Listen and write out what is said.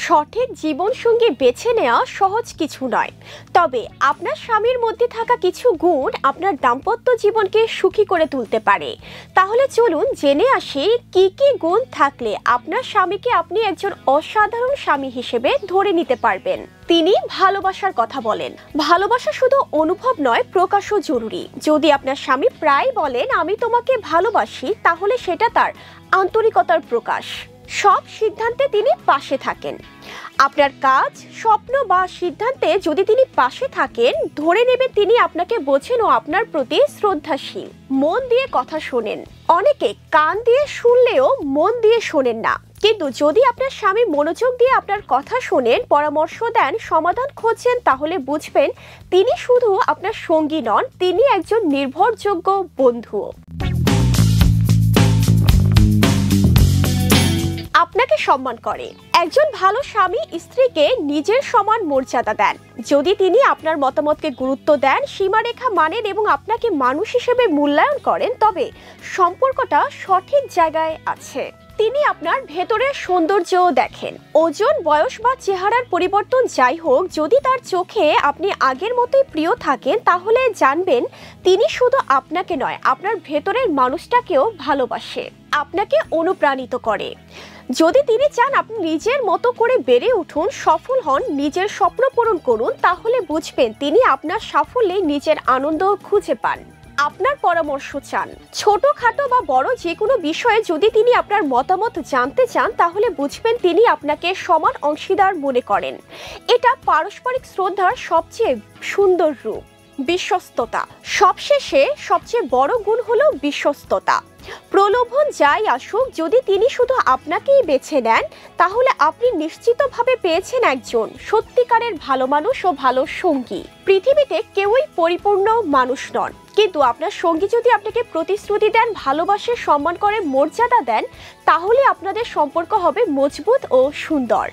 সঠিক জীবনসঙ্গী বেছে নেওয়া সহজ কিছু নয়, তবে আপনার স্বামীর মধ্যে থাকা কিছু গুণ আপনার দাম্পত্য জীবনকে সুখী করে তুলতে পারে। তাহলে চলুন জেনে আসি কি কি গুণ থাকলে আপনার স্বামীকে আপনি একজন অসাধারণ স্বামী হিসেবে ধরে নিতে পারবেন। তিনি ভালোবাসার কথা বলেন। ভালোবাসা শুধু অনুভব নয়, প্রকাশও জরুরি। যদি আপনার স্বামী প্রায় বলেন আমি তোমাকে ভালোবাসি, তাহলে সেটা তার আন্তরিকতার প্রকাশ। সব সিদ্ধান্তে তিনি পাশে থাকেন। আপনার কাজ, স্বপ্ন বা সিদ্ধান্তে যদি তিনি পাশে থাকেন, ধরে নেবেন তিনি আপনাকে বোঝেন ও আপনার প্রতি শ্রদ্ধাশীল। মন দিয়ে কথা শোনেন। অনেকে কান দিয়ে শুনলেও মন দিয়ে শোনেন না, কিন্তু যদি আপনার স্বামী মনোযোগ দিয়ে আপনার কথা শোনেন, পরামর্শ দেন, সমাধান খোঁজেন, তাহলে বুঝবেন তিনি শুধু আপনার সঙ্গী নন, তিনি একজন নির্ভরযোগ্য বন্ধুও। আপনাকে সম্মান করে। একজন ভালো স্বামী স্ত্রীকে নিজের সমান মর্যাদা দেন। যদি তিনি আপনার মতামতকে গুরুত্ব দেন, সীমারেখা মানেন এবং আপনাকে মানুষ হিসেবে মূল্যায়ন করেন, তবে সম্পর্কটা সঠিক জায়গায় আছে। তিনি আপনার ভেতরের সৌন্দর্যও দেখেন। ওজন, বয়স বা চেহারার পরিবর্তন যাই হোক, যদি তার চোখে আপনি আগের মতোই প্রিয় থাকেন, তাহলে জানবেন তিনি শুধু আপনাকে নয়, আপনার ভেতরের মানুষটাকেও ভালোবাসে। আপনাকে অনুপ্রাণিত করে। যদি তিনি চান আপনি নিজের মতো করে বেড়ে উঠুন, সফল হন, নিজের স্বপ্ন পূরণ করুন, তাহলে বুঝবেন তিনি আপনার সাফল্যে নিজের আনন্দ খুঁজে পান। আপনার পরামর্শ চান। ছোটখাটো বা বড় যে কোনো বিষয়ে যদি তিনি আপনার মতামত জানতে চান, তাহলে বুঝবেন তিনি আপনাকে সমান অংশীদার মনে করেন। এটা পারস্পরিক শ্রদ্ধার সবচেয়ে সুন্দর রূপ। বিশ্বস্ততা। সবশেষে সবচেয়ে বড় গুণ হলো বিশ্বস্ততা। প্রলোভন যাই আসুক, যদি তিনি শুধু আপনাকেই বেছে নেন, তাহলে আপনি নিশ্চিতভাবে পেয়েছেন একজন সত্যিকারের ভালো মানুষ ও ভালো সঙ্গী। পৃথিবীতে কেউই পরিপূর্ণ মানুষ নন, কিন্তু আপনার সঙ্গী যদি আপনাকে প্রতিশ্রুতি দেন, ভালোবাসে, সম্মান করে, মর্যাদা দেন, তাহলে আপনাদের সম্পর্ক হবে মজবুত ও সুন্দর।